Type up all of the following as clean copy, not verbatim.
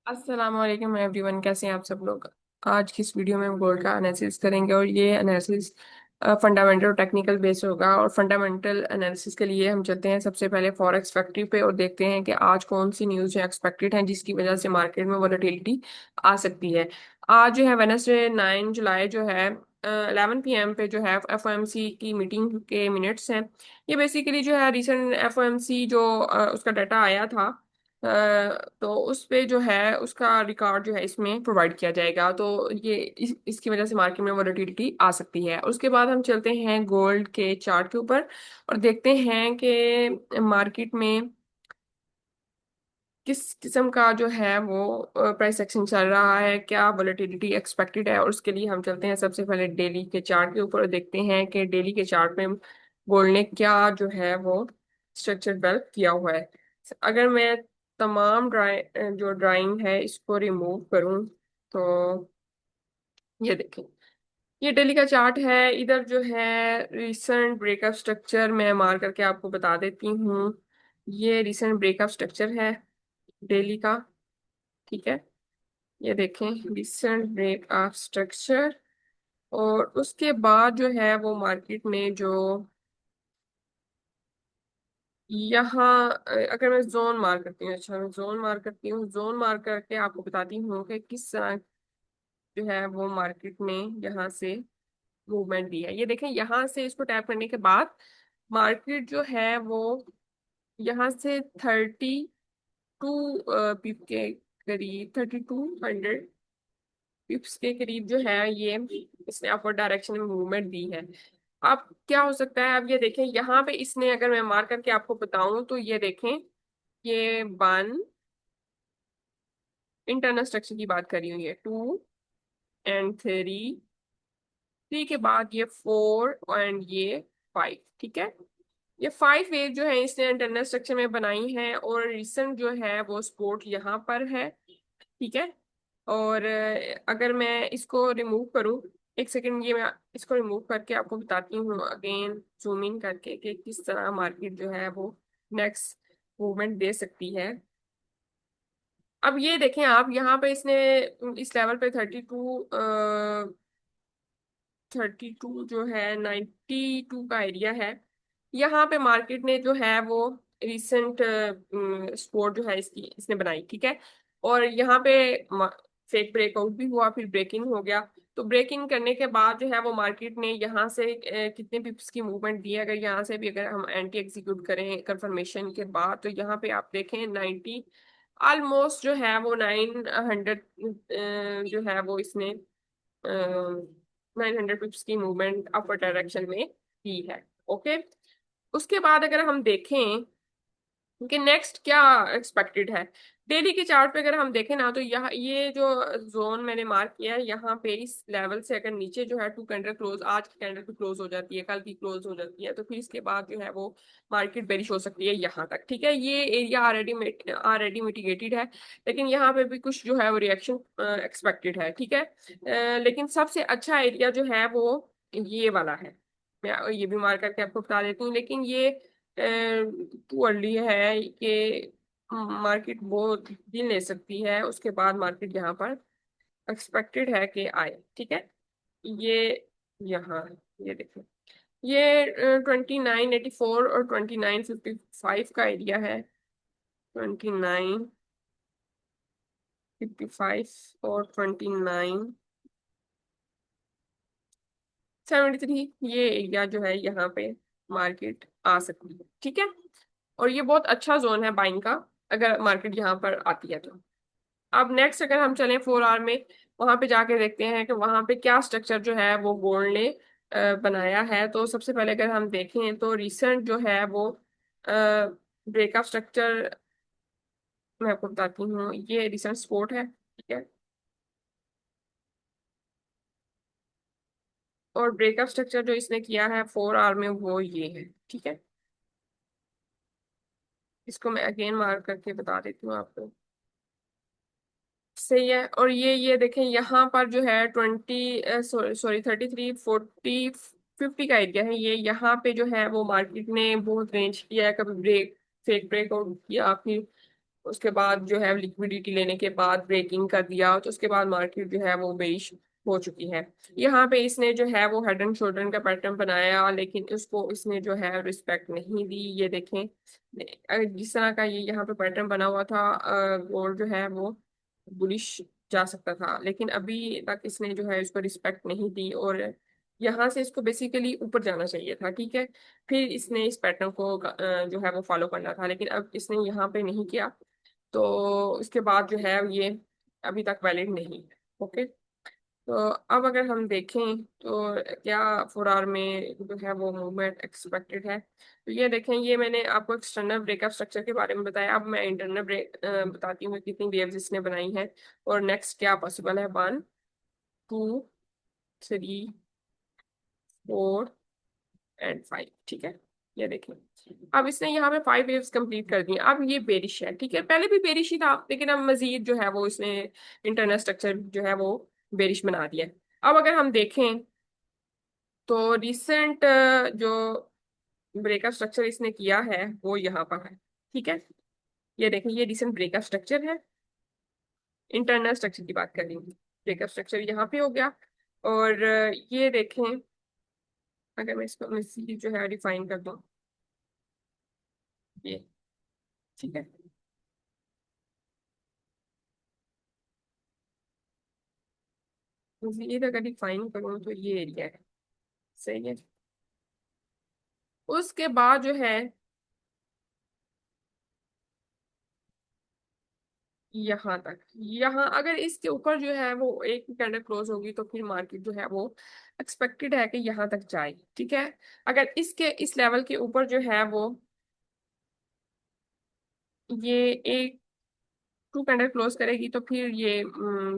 अस्सलाम वालेकुम एवरीवन, कैसे हैं आप सब लोग। आज की इस वीडियो में हम गोल्ड का एनालिसिस करेंगे और ये एनालिसिस फंडामेंटल और टेक्निकल बेस होगा। और फंडामेंटल एनालिसिस के लिए हम चलते हैं सबसे पहले फॉरेक्स फैक्ट्री पे और देखते हैं कि आज कौन सी न्यूज़ है एक्सपेक्टेड है जिसकी वजह से मार्केट में वोलेटिलिटी आ सकती है। आज जो है वेडनेसडे 9 जुलाई जो है 11 PM पे जो है एफओएमसी की मीटिंग के मिनट्स हैं। ये बेसिकली जो है रिसेंट एफओएमसी जो उसका डाटा आया था, तो उस पे जो है उसका रिकॉर्ड जो है इसमें प्रोवाइड किया जाएगा। तो ये इसकी वजह से मार्केट में वोलेटिलिटी आ सकती है। उसके बाद हम चलते हैं गोल्ड के चार्ट के ऊपर और देखते हैं कि मार्केट में किस किस्म का जो है वो प्राइस एक्शन चल रहा है, क्या वोलेटिलिटी एक्सपेक्टेड है। और उसके लिए हम चलते हैं सबसे पहले डेली के चार्ट के ऊपर और देखते हैं कि डेली के चार्ट में गोल्ड ने क्या जो है वो स्ट्रक्चर डेवलप किया हुआ है। अगर मैं तमाम जो ड्राइंग है इसको रिमूव करूं तो ये देखें, ये डेली का चार्ट है। इधर जो है रिसेंट ब्रेकअप स्ट्रक्चर मैं मार करके आपको बता देती हूँ। ये रिसेंट ब्रेकअप स्ट्रक्चर है डेली का, ठीक है। ये देखें रिसेंट ब्रेकअप स्ट्रक्चर। और उसके बाद जो है वो मार्केट में जो यहाँ अगर मैं जोन मार करती हूँ, अच्छा मैं जोन मार करती हूँ, जोन मार करके आपको बताती हूँ कि किस तरह जो है वो मार्केट ने यहाँ से मूवमेंट दी है। ये देखें यहाँ से इसको टैप करने के बाद मार्केट जो है वो यहाँ से 32 पिप के करीब, 3200 पिप्स के करीब जो है ये इसने अपवर्ड डायरेक्शन में मूवमेंट दी है। अब क्या हो सकता है, अब ये देखें यहाँ पे इसने, अगर मैं मार्क करके आपको बताऊं तो ये देखें, ये 1 इंटरनल स्ट्रक्चर की बात कर रही हूँ, ये 2 एंड 3, 3 के बाद ये 4 एंड ये 5, ठीक है। ये 5 वेव जो है इसने इंटरनल स्ट्रक्चर में बनाई है और रिसेंट जो है वो सपोर्ट यहाँ पर है, ठीक है। और अगर मैं इसको रिमूव करूँ, एक सेकंड, ये मैं इसको रिमूव करके आपको बताती हूँ अगेन जूम इन करके कि किस तरह मार्केट जो है वो नेक्स्ट मूवमेंट दे सकती है। अब ये देखें आप, यहाँ पे इसने इस लेवल पे 32 जो है 92 का एरिया है। यहाँ पे मार्केट ने जो है वो रिसेंट सपोर्ट जो है इसकी इसने बनाई, ठीक है। और यहाँ पे फेक ब्रेकआउट भी हुआ, फिर ब्रेकिंग हो गया। तो ब्रेकिंग करने के बाद जो है वो मार्केट ने यहाँ से कितने पिप्स की मूवमेंट दी है, अगर यहाँ से भी अगर हम एंटी एग्जीक्यूट करें कंफर्मेशन के बाद, तो यहाँ पे आप देखें 90 ऑलमोस्ट जो है वो 900 जो है वो इसने 900 पिप्स की मूवमेंट अपर डायरेक्शन में की है, ओके। उसके बाद अगर हम देखें कि नेक्स्ट क्या एक्सपेक्टेड है, डेली के चार्ट पे अगर हम देखें ना, तो यहाँ ये जो जोन मैंने मार्क किया है, यहाँ पे इस लेवल से अगर नीचे जो है 2 कैंडल क्लोज, आज की कैंडल भी क्लोज हो जाती है, कल की क्लोज हो जाती है, तो फिर इसके बाद जो है वो मार्केट बेरिश हो सकती है यहाँ तक, ठीक है। ये एरिया ऑलरेडी मिटिगेटेड है, लेकिन यहाँ पे भी कुछ जो है वो रिएक्शन एक्सपेक्टेड है, ठीक है। लेकिन सबसे अच्छा एरिया जो है वो ये वाला है। मैं ये भी मार्क करके आपको बता देती हूँ, लेकिन ये टू अर्ली है कि मार्केट बहुत दिन ले सकती है। उसके बाद मार्केट यहाँ पर एक्सपेक्टेड है कि आए, ठीक है। ये यहाँ, ये देखो, ये 2984 और 2955 का एरिया है। 2955 और 2973, ये एरिया जो है यहाँ पे मार्केट आ सकती है, ठीक है। और ये बहुत अच्छा जोन है बाइंग का, अगर मार्केट यहाँ पर आती है तो। अब नेक्स्ट अगर हम चलें 4 आवर में, वहां पे जाके देखते हैं कि वहां पे क्या स्ट्रक्चर जो है वो गोल्ड ने बनाया है। तो सबसे पहले अगर हम देखें तो रिसेंट जो है वो ब्रेकअप स्ट्रक्चर मैं आपको बताती हूँ, ये रिसेंट सपोर्ट है, ठीक है। और ब्रेकअप स्ट्रक्चर जो इसने किया है 4 आवर में वो ये है, ठीक है। इसको मैं अगेन मार्क करके बता देती हूँ आपको, सही है। और ये देखें यहाँ पर जो है 33 40 50 का एरिया है। ये यहाँ पे जो है वो मार्केट ने बहुत रेंज किया है, कभी ब्रेक फेक ब्रेकआउट किया, फिर उसके बाद जो है लिक्विडिटी लेने के बाद ब्रेकिंग कर दिया, तो उसके बाद मार्केट जो है वो बेरिश हो चुकी है। यहाँ पे इसने जो है वो हेड एंड शोल्डर का पैटर्न बनाया, लेकिन इसको इसने जो है रिस्पेक्ट नहीं दी। ये देखें, जिस तरह का ये यहाँ पे पैटर्न बना हुआ था, गोल्ड जो है वो बुलिश जा सकता था, लेकिन अभी तक इसने जो है इसको रिस्पेक्ट नहीं दी, और यहाँ से इसको बेसिकली ऊपर जाना चाहिए था, ठीक है। फिर इसने इस पैटर्न को जो है वो फॉलो करना था, लेकिन अब इसने यहाँ पे नहीं किया, तो उसके बाद जो है ये अभी तक वैलिड नहीं है। ओके, तो अब अगर हम देखें तो क्या 4 आवर में जो है वो मूवमेंट एक्सपेक्टेड है, तो ये देखें, ये मैंने आपको एक्सटर्नल ब्रेकअप स्ट्रक्चर के बारे में बताया। अब मैं इंटरनल ब्रेक बताती हूँ कितनी वेव्स इसने बनाई है, और नेक्स्ट क्या पॉसिबल है। 1, 2, 3, 4 एंड 5, ठीक है। ये देखें, अब इसने यहाँ पे 5 वेव्स कंप्लीट कर दी। अब ये बेरिश है, ठीक है, पहले भी बेरिश ही था, लेकिन अब मजीद जो है वो इसने इंटरनल स्ट्रक्चर जो है वो बेरिश बना दिया है। अब अगर हम देखें तो रिसेंट जो ब्रेकअप स्ट्रक्चर इसने किया है वो यहाँ पर है, ठीक है। ये देखें, ये रिसेंट ब्रेकअप स्ट्रक्चर है, इंटरनल स्ट्रक्चर की बात कर रही हूँ। ब्रेकअप स्ट्रक्चर यहाँ पे हो गया, और ये देखें, अगर मैं इसको मजीद जो है डिफाइन कर दूँ, ये, ठीक है। मजीद अगर डिफाइन करूँ तो ये एरिया है, सही है। उसके बाद जो है यहाँ तक, यहाँ अगर इसके ऊपर जो है वो एक कैंडल क्लोज होगी, तो फिर मार्केट जो है वो एक्सपेक्टेड है कि यहाँ तक जाए, ठीक है। अगर इसके इस लेवल के ऊपर जो है वो ये एक 2 कैंडल क्लोज करेगी, तो फिर ये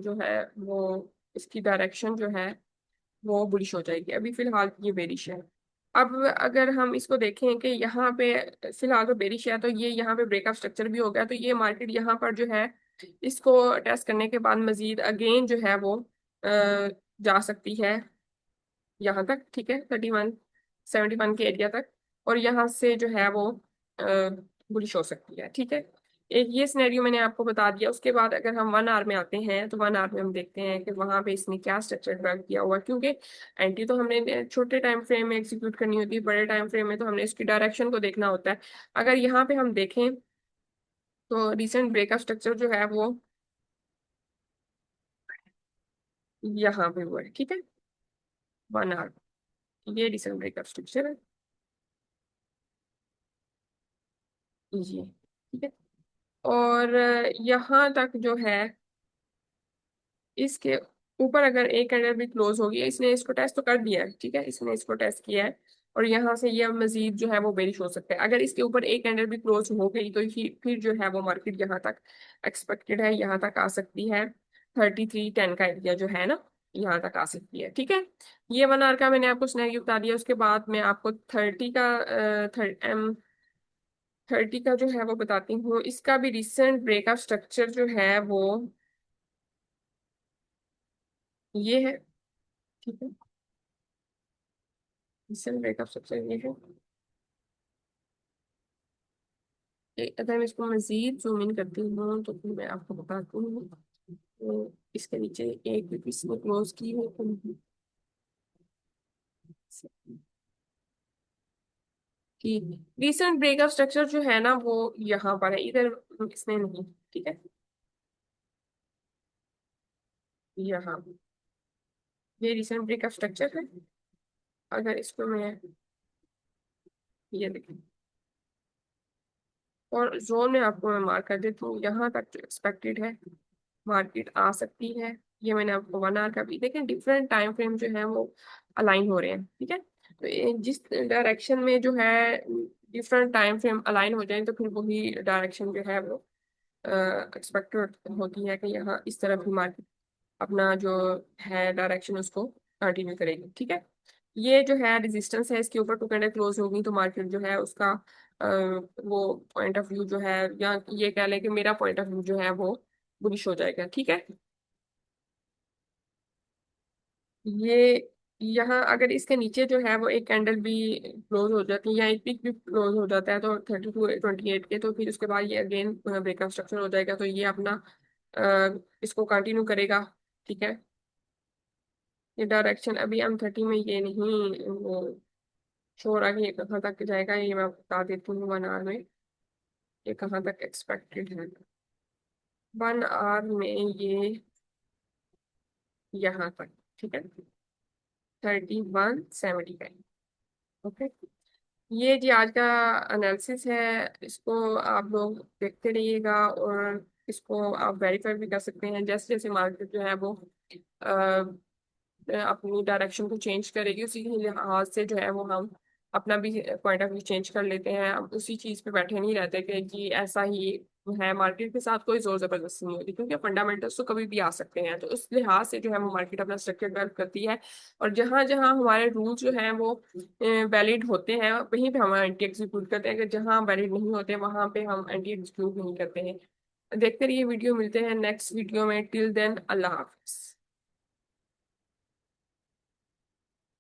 जो है वो इसकी डायरेक्शन जो है वो बुलिश हो जाएगी। अभी फिलहाल ये बेरिश है। अब अगर हम इसको देखें कि यहाँ पे फिलहाल तो बेरिश है, तो ये यहाँ पे ब्रेकअप स्ट्रक्चर भी हो गया, तो ये मार्केट यहाँ पर जो है इसको टेस्ट करने के बाद मजीद अगेन जो है वो जा सकती है यहाँ तक, ठीक है, 3171 के एरिया तक, और यहाँ से जो है वो बुलिश हो सकती है, ठीक है। एक ये सिनेरियो मैंने आपको बता दिया। उसके बाद अगर हम 1 आवर में आते हैं, तो 1 आवर में हम देखते हैं कि वहां पे इसने क्या स्ट्रक्चर ड्रा किया हुआ है, क्योंकि एंट्री तो हमने छोटे टाइम फ्रेम में एग्जीक्यूट करनी होती है, बड़े टाइम फ्रेम में तो हमने इसकी डायरेक्शन को देखना होता है। अगर यहाँ पे हम देखें तो रिसेंट ब्रेकअप स्ट्रक्चर जो है वो यहाँ पे हुआ है, ठीक है, 1 आवर, ये रिसेंट ब्रेकअप स्ट्रक्चर है, ये, ठीक है। और यहाँ तक जो है इसके ऊपर अगर एक कैंडल भी क्लोज होगी, इसने इसको टेस्ट तो कर दिया है, ठीक है, इसने इसको टेस्ट किया है, और यहाँ से ये अब मजीद जो है वो बेरिश हो सकता है। अगर इसके ऊपर एक कैंडल भी क्लोज हो गई, तो फिर जो है वो मार्केट यहाँ तक एक्सपेक्टेड है, यहाँ तक आ सकती है। 3310 का एरिया जो है ना, यहाँ तक आ सकती है, ठीक है। ये 1 आवर का मैंने आपको सिनेरियो बता दिया। उसके बाद मैं आपको 30 का जो है वो बताती हूँ। इसका भी रिसेंट ब्रेकअप स्ट्रक्चर जो है वो ये है, ठीक है, रिसेंट ब्रेकअप स्ट्रक्चर ये है। अगर मैं इसको मजीद जूम इन करती हूँ तो फिर मैं आपको बताती हूँ, तो इसके नीचे एक भी इसने क्लोज की है तो नहीं, कि रिसेंट ब्रेकअप स्ट्रक्चर जो है ना वो यहाँ पर है, इधर इसने नहीं, ठीक है, यहाँ ये रिसेंट ब्रेकअप स्ट्रक्चर है। अगर इसको मैं ये देखें, और जोन में आपको मैं मार्क कर देती हूँ, यहाँ तक जो एक्सपेक्टेड है मार्केट आ सकती है। ये मैंने आपको 1 आवर का भी देखें, डिफरेंट टाइम फ्रेम जो है वो अलाइन हो रहे हैं, ठीक है। तो जिस डायरेक्शन में जो है डिफरेंट टाइम फ्रेम अलाइन हो जाए, तो फिर वही डायरेक्शन जो है वो एक्सपेक्टेड होती है कि यहाँ इस तरफ भी मार्केट अपना जो है डायरेक्शन उसको कंटिन्यू करेगी, ठीक है। ये जो है रेजिस्टेंस है, इसके ऊपर 2 कैंडल क्लोज होगी, तो मार्केट जो है उसका वो पॉइंट ऑफ व्यू जो है, या ये कह लें कि मेरा पॉइंट ऑफ व्यू जो है वो बुलिश हो जाएगा, ठीक है। ये यहाँ अगर इसके नीचे जो है वो एक कैंडल भी क्लोज हो जाती है या एक पिक भी क्लोज हो जाता है तो 32 28 के, तो फिर उसके बाद ये अगेन ब्रेकआउट स्ट्रक्चर हो जाएगा, तो ये अपना इसको कंटिन्यू करेगा। ठीक है, ये डायरेक्शन अभी M30 में ये नहीं वो शो हो रहा कि ये कहाँ तक जाएगा, ये मैं बता देती हूँ 1 आवर में ये कहाँ तक एक्सपेक्टेड है। 1 आवर में ये यहाँ तक। ठीक है, 3175। ओके, ये जी आज का एनालिसिस है, इसको आप लोग देखते रहिएगा और इसको आप वेरीफाई भी कर सकते हैं। जैसे जैसे मार्केट जो है वो अपनी डायरेक्शन को चेंज करेगी, उसी के लिहाज से जो है वो हम अपना भी पॉइंट ऑफ व्यू चेंज कर लेते हैं। हम उसी चीज पे बैठे नहीं रहते कि जी ऐसा ही है, मार्केट के साथ कोई जोर जबरदस्ती नहीं होती क्योंकि फंडामेंटल्स तो कभी भी आ सकते हैं। तो उस लिहाज से जो है वो मार्केट अपना स्ट्रक्चर डेवलप करती है, और जहां जहां हमारे रूल्स जो हैं वो वैलिड होते हैं वहीं पे हम एंटी एग्जीक्यूट करते हैं, अगर जहां वैलिड नहीं होते वहां पे हम एंटी एग्जीक्यूट नहीं करते हैं। देखते रहिए वीडियो, मिलते हैं नेक्स्ट वीडियो में। टिल देन अल्लाह हाफिज।